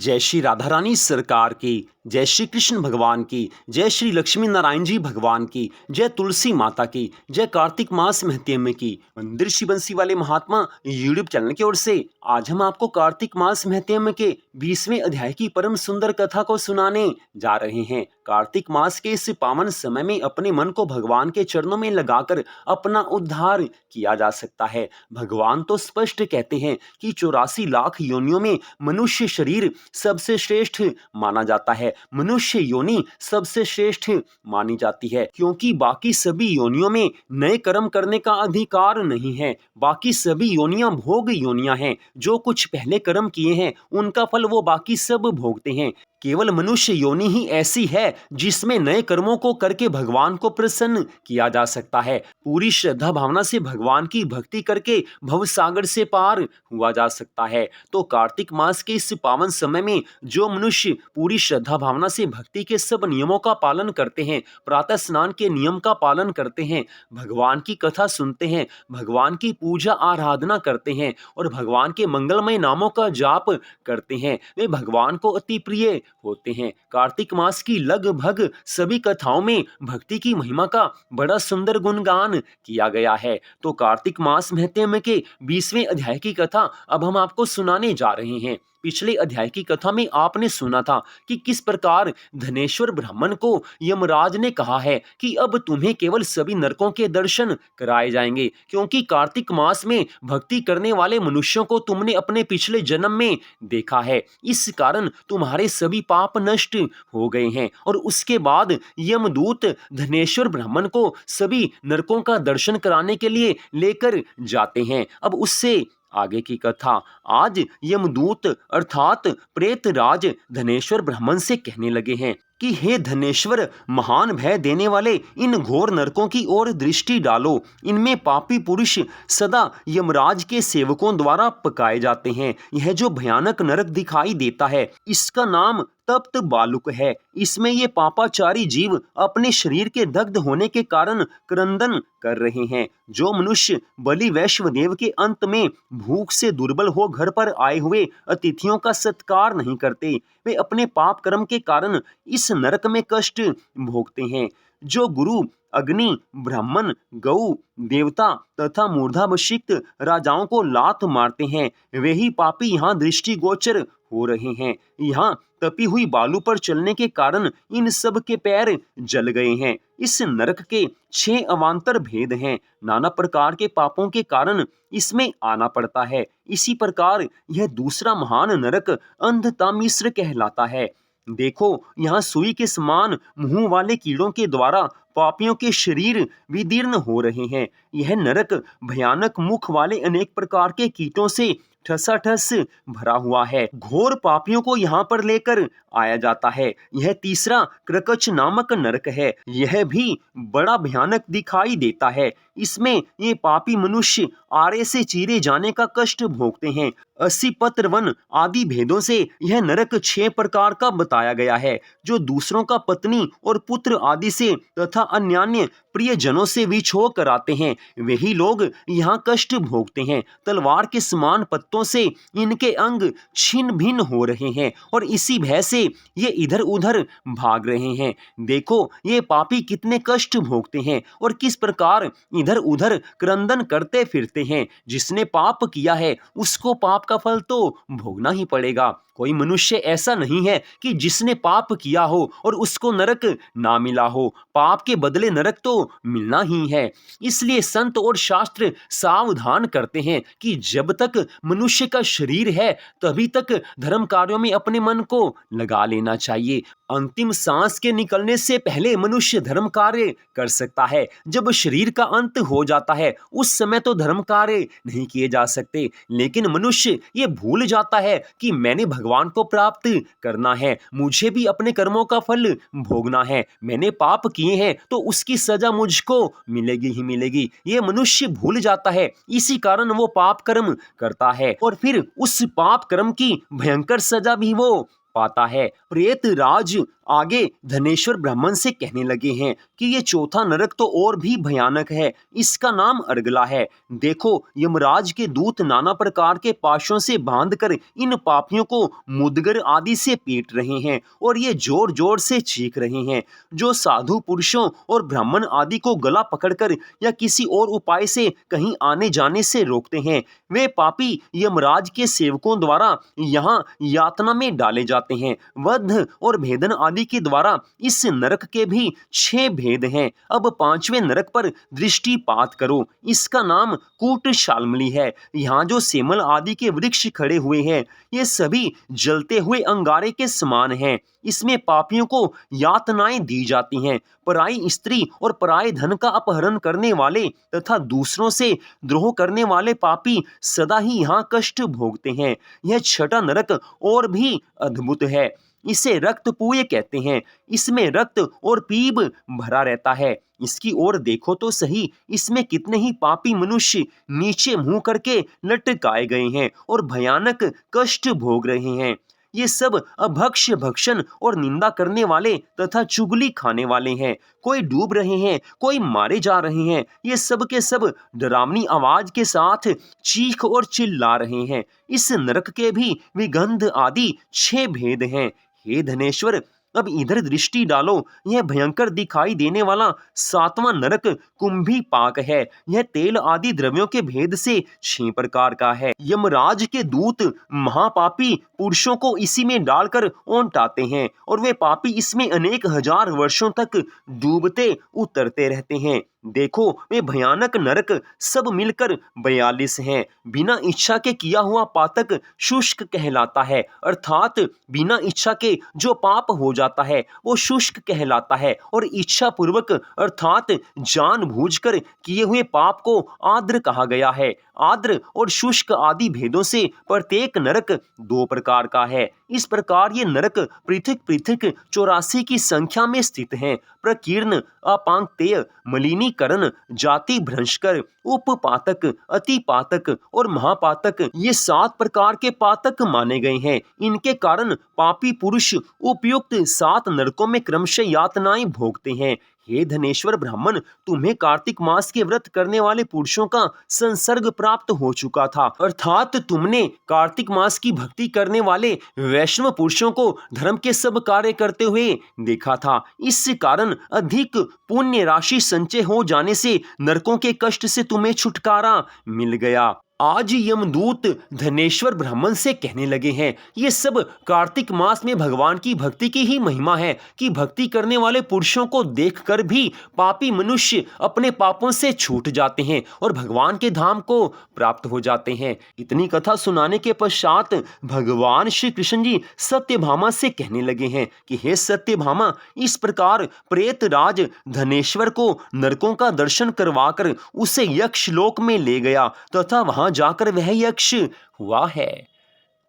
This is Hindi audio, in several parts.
जय श्री राधा रानी सरकार की, जय श्री कृष्ण भगवान की, जय श्री लक्ष्मी नारायण जी भगवान की, जय तुलसी माता की, जय कार्तिक मास महत्म की। मंदिर श्री बंसी वाले महात्मा यूट्यूब चैनल की ओर से आज हम आपको कार्तिक मास महत्म के 20वें अध्याय की परम सुंदर कथा को सुनाने जा रहे हैं। कार्तिक मास के इस पावन समय में अपने मन को भगवान के चरणों में लगाकर अपना उद्धार किया जा सकता है। भगवान तो स्पष्ट कहते हैं कि 84 लाख योनियों में मनुष्य शरीर सबसे श्रेष्ठ माना जाता है। मनुष्य योनि सबसे श्रेष्ठ मानी जाती है क्योंकि बाकी सभी योनियों में नए कर्म करने का अधिकार नहीं है। बाकी सभी योनियां भोग योनियां हैं। जो कुछ पहले कर्म किए हैं उनका फल वो बाकी सब भोगते हैं। केवल मनुष्य योनि ही ऐसी है जिसमें नए कर्मों को करके भगवान को प्रसन्न किया जा सकता है। पूरी श्रद्धा भावना से भगवान की भक्ति करके भवसागर से पार हुआ जा सकता है। तो कार्तिक मास के इस पावन समय में जो मनुष्य पूरी श्रद्धा भावना से भक्ति के सब नियमों का पालन करते हैं, प्रातः स्नान के नियम का पालन करते हैं, भगवान की कथा सुनते हैं, भगवान की पूजा आराधना करते हैं और भगवान के मंगलमय नामों का जाप करते हैं, वे भगवान को अति प्रिय होते हैं। कार्तिक मास की लगभग सभी कथाओं में भक्ति की महिमा का बड़ा सुंदर गुणगान किया गया है। तो कार्तिक मास महत्म के 20वें अध्याय की कथा अब हम आपको सुनाने जा रहे हैं। पिछले अध्याय की कथा में आपने सुना था कि किस प्रकार धनेश्वर ब्राह्मण को यमराज ने कहा है कि अब तुम्हें केवल सभी नरकों के दर्शन कराए जाएंगे क्योंकि कार्तिक मास में भक्ति करने वाले मनुष्यों को तुमने अपने पिछले जन्म में देखा है। इस कारण तुम्हारे सभी पाप नष्ट हो गए हैं। और उसके बाद यमदूत धनेश्वर ब्राह्मण को सभी नरकों का दर्शन कराने के लिए लेकर जाते हैं। अब उससे आगे की कथा आज यमदूत अर्थात प्रेतराज धनेश्वर ब्राह्मण से कहने लगे हैं कि हे धनेश्वर, महान भय देने वाले इन घोर नरकों की ओर दृष्टि डालो। इनमें पापी पुरुष सदा यमराज के सेवकों द्वारा पकाए जाते हैं। यह जो भयानक नरक दिखाई देता है इसका नाम तप्त बालुक है। इसमें ये पापाचारी जीव अपने शरीर के दग्ध होने के कारण क्रंदन कर रहे हैं। जो मनुष्य बलि वैश्वदेव के अंत में भूख से दुर्बल हो घर पर आए हुए अतिथियों का सत्कार नहीं करते, वे अपने पाप कर्म के कारण इस नरक में कष्ट भोगते हैं। जो गुरु, अग्नि, ब्राह्मण, गौ, देवता तथा मूर्धाभिषिक्त राजाओं को लात मारते हैं, वे ही पापी यहाँ दृष्टिगोचर हो रहे हैं। यहाँ तपी हुई बालू पर चलने के कारण इन सब के पैर जल गए हैं। इस नरक के 6 अवान्तर भेद हैं। नाना प्रकार के पापों के कारण इसमें आना पड़ता है। इसी प्रकार यह दूसरा महान नरक अंधतामिश्र कहलाता है। देखो, यहाँ सुई के समान मुंह वाले कीड़ों के द्वारा पापियों के शरीर विदीर्ण हो रहे हैं। यह नरक भयानक मुख वाले अनेक प्रकार के कीटों से ठसाठस भरा हुआ है। घोर पापियों को यहाँ पर लेकर आया जाता है। यह तीसरा क्रकच नामक नरक है। यह भी बड़ा भयानक दिखाई देता है। इसमें ये पापी मनुष्य आरे से चीरे जाने का कष्ट भोगते हैं। 80 पत्रवन आदि भेदों से यह नरक 6 प्रकार का बताया गया है। जो दूसरों का पत्नी और पुत्र आदि से तथा अन्यान्य प्रियजनों से विछोह कराते हैं, वही लोग यहाँ कष्ट भोगते हैं। तलवार के समान पत्तों से इनके अंग छिन्न भिन्न हो रहे हैं और इसी भय से ये इधर उधर भाग रहे हैं। देखो, ये पापी कितने कष्ट भोगते हैं और किस प्रकार इधर उधर क्रंदन करते फिरते हैं। जिसने पाप किया है उसको पाप का फल तो भोगना ही पड़ेगा। कोई मनुष्य ऐसा नहीं है कि जिसने पाप किया हो और उसको नरक ना मिला हो। पाप के बदले नरक तो मिलना ही है। इसलिए संत और शास्त्र सावधान करते हैं कि जब तक मनुष्य का शरीर है तभी तक धर्म कार्यों में अपने मन को लगा लेना चाहिए। अंतिम सांस के निकलने से पहले मनुष्य धर्म कार्य कर सकता है। जब शरीर का अंत हो जाता है उस समय तो धर्म कार्य नहीं किए जा सकते। लेकिन मनुष्य ये भूल जाता है कि मैंने भगवान को प्राप्त करना है, मुझे भी अपने कर्मों का फल भोगना है। मैंने पाप किए हैं तो उसकी सजा मुझको मिलेगी ही मिलेगी। ये मनुष्य भूल जाता है, इसी कारण वो पाप कर्म करता है और फिर उस पाप कर्म की भयंकर सजा भी वो पाता है। प्रेत राज आगे धनेश्वर ब्राह्मण से कहने लगे हैं कि ये चौथा नरक तो और भी भयानक है, इसका नाम अर्गला है। देखो, यमराज के दूत नाना प्रकार के पाशों से बांधकर इन पापियों को मुदगर आदि से पीट रहे हैं और ये जोर जोर से चीख रहे हैं। जो साधु पुरुषों और ब्राह्मण आदि को गला पकड़कर या किसी और उपाय से कहीं आने जाने से रोकते हैं, वे पापी यमराज के सेवकों द्वारा यहाँ यातना में डाले जाते हैं। वध और भेदन आदि के द्वारा इस नरक के भी 6 भेद हैं। अब 5वें नरक पर दृष्टिपात करो, इसका नाम कूटशाल्मली है। यहाँ जो सेमल आदि के वृक्ष खड़े हुए हैं, ये सभी जलते हुए अंगारे के समान हैं। इसमें पापियों को यातनाएं दी जाती हैं। पराई स्त्री और पराये धन का अपहरण करने वाले तथा दूसरों से द्रोह करने वाले पापी सदा ही यहाँ कष्ट भोगते हैं। यह 6ठा नरक और भी अद्भुत है। इसे रक्तपूय कहते हैं। इसमें रक्त और पीप भरा रहता है। इसकी ओर देखो तो सही, इसमें कितने ही पापी मनुष्य नीचे मुंह करके लटकाए गए हैं और भयानक कष्ट भोग रहे हैं। ये सब अभक्ष भक्षण और निंदा करने वाले तथा चुगली खाने वाले हैं। कोई डूब रहे हैं, कोई मारे जा रहे हैं। ये सब के सब डरावनी आवाज के साथ चीख और चिल्ला रहे हैं। इस नरक के भी विगंध आदि 6 भेद हैं। हे धनेश्वर, अब इधर दृष्टि डालो। यह भयंकर दिखाई देने वाला 7वां नरक कुंभी पाक है। यह तेल आदि द्रव्यों के भेद से 6 प्रकार का है। यमराज के दूत महापापी पुरुषों को इसी में डालकर औंटाते हैं और वे पापी इसमें अनेक हजार वर्षों तक डूबते उतरते रहते हैं। देखो, वे भयानक नरक सब मिलकर 42 हैं। बिना इच्छा के किया हुआ पातक शुष्क कहलाता है, अर्थात बिना इच्छा के जो पाप हो जाता है वो शुष्क कहलाता है, और इच्छा पूर्वक अर्थात जानबूझकर किए हुए पाप को आर्द्र कहा गया है। आर्द्र और शुष्क आदि भेदों से प्रत्येक नरक 2 प्रकार का है। इस प्रकार ये नरक पृथक पृथक 84 की संख्या में स्थित हैं। प्रकीर्ण, अपांक्तेय, मलिनीकरण, जाति भ्रंशकर, उपपातक, अतिपातक और महापातक, ये 7 प्रकार के पातक माने गए हैं। इनके कारण पापी पुरुष उपयुक्त 7 नरकों में क्रमशः यातनाएं भोगते हैं। हे धनेश्वर ब्राह्मण, तुम्हें कार्तिक मास के व्रत करने वाले पुरुषों का संसर्ग प्राप्त हो चुका था, अर्थात तुमने कार्तिक मास की भक्ति करने वाले वैष्णव पुरुषों को धर्म के सब कार्य करते हुए देखा था। इस कारण अधिक पुण्य राशि संचय हो जाने से नरकों के कष्ट से तुम्हें छुटकारा मिल गया। आज यमदूत धनेश्वर ब्राह्मण से कहने लगे हैं, ये सब कार्तिक मास में भगवान की भक्ति की ही महिमा है कि भक्ति करने वाले पुरुषों को देखकर भी पापी मनुष्य अपने पापों से छूट जाते हैं और भगवान के धाम को प्राप्त हो जाते हैं। इतनी कथा सुनाने के पश्चात भगवान श्री कृष्ण जी सत्यभामा से कहने लगे हैं कि हे सत्यभामा, इस प्रकार प्रेतराज धनेश्वर को नरकों का दर्शन करवाकर उसे यक्षलोक में ले गया तथा वहां जाकर वह यक्ष हुआ है।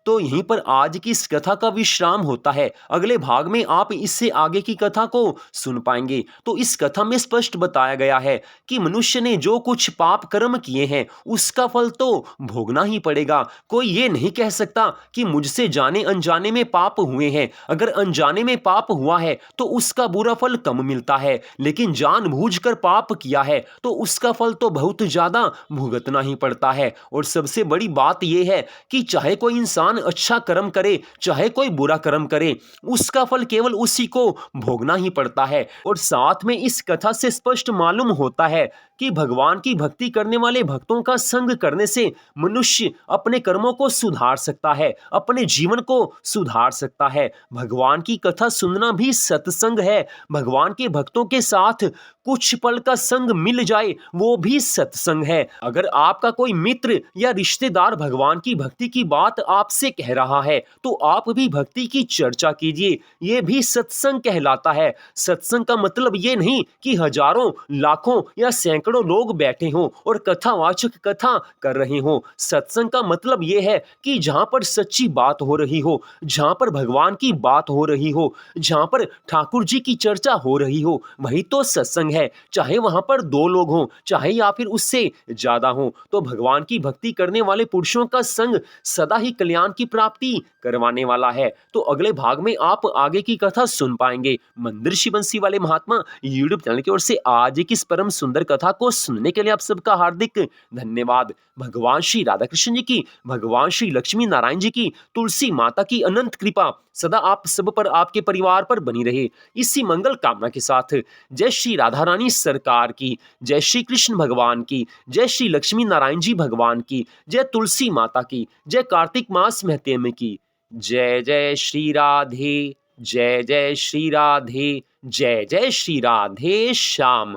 तो यहीं पर आज की इस कथा का विश्राम होता है। अगले भाग में आप इससे आगे की कथा को सुन पाएंगे। तो इस कथा में स्पष्ट बताया गया है कि मनुष्य ने जो कुछ पाप कर्म किए हैं उसका फल तो भोगना ही पड़ेगा। कोई ये नहीं कह सकता कि मुझसे जाने अनजाने में पाप हुए हैं। अगर अनजाने में पाप हुआ है तो उसका बुरा फल कम मिलता है, लेकिन जानबूझकर पाप किया है तो उसका फल तो बहुत ज्यादा भुगतना ही पड़ता है। और सबसे बड़ी बात यह है कि चाहे कोई इंसान अच्छा कर्म करे चाहे कोई बुरा कर्म करे, उसका फल केवल उसी को भोगना ही पड़ता है। और साथ में इस कथा से स्पष्ट मालूम होता है कि भगवान की भक्ति करने वाले भक्तों का संग करने से मनुष्य अपने कर्मों को सुधार सकता है, अपने जीवन को सुधार सकता है। भगवान की कथा सुनना भी सत्संग है। भगवान के भक्तों के साथ कुछ पल का संग मिल जाए वो भी सत्संग है। अगर आपका कोई मित्र या रिश्तेदार भगवान की भक्ति की बात आपसे कह रहा है तो आप भी भक्ति की चर्चा कीजिए, ये भी सत्संग कहलाता है। सत्संग का मतलब ये नहीं कि हजारों लाखों या सैकड़ों लोग बैठे हों और कथावाचक कथा कर रहे हों। सत्संग का मतलब ये है कि जहां पर सच्ची बात हो रही हो, जहां पर भगवान की बात हो रही हो, जहां पर ठाकुर जी की चर्चा हो रही हो, वही तो सत्संग है। चाहे वहां पर 2 लोग हों चाहे या फिर उससे ज्यादा हों। तो भगवान की भक्ति करने वाले पुरुषों का संग सदा ही कल्याण ज्ञान की प्राप्ति करवाने वाला है। तो अगले भाग में आप आगे की कथा सुन पाएंगे। मंदिर श्री बंसी वाले महात्मा यूट्यूब चैनल की ओर से आज की इस परम सुंदर कथा को सुनने के लिए आप सबका हार्दिक धन्यवाद। भगवान श्री राधा कृष्ण जी की, भगवान श्री लक्ष्मी नारायण जी की, तुलसी माता की अनंत कृपा सदा आप सब पर, आपके परिवार पर बनी रहे। इसी मंगल कामना के साथ जय श्री राधा रानी सरकार की, जय श्री कृष्ण भगवान की, जय श्री लक्ष्मी नारायण जी भगवान की, जय तुलसी माता की, जय कार्तिक मास महत्म की। जय जय श्री राधे, जय जय श्री राधे, जय जय श्री राधे श्याम।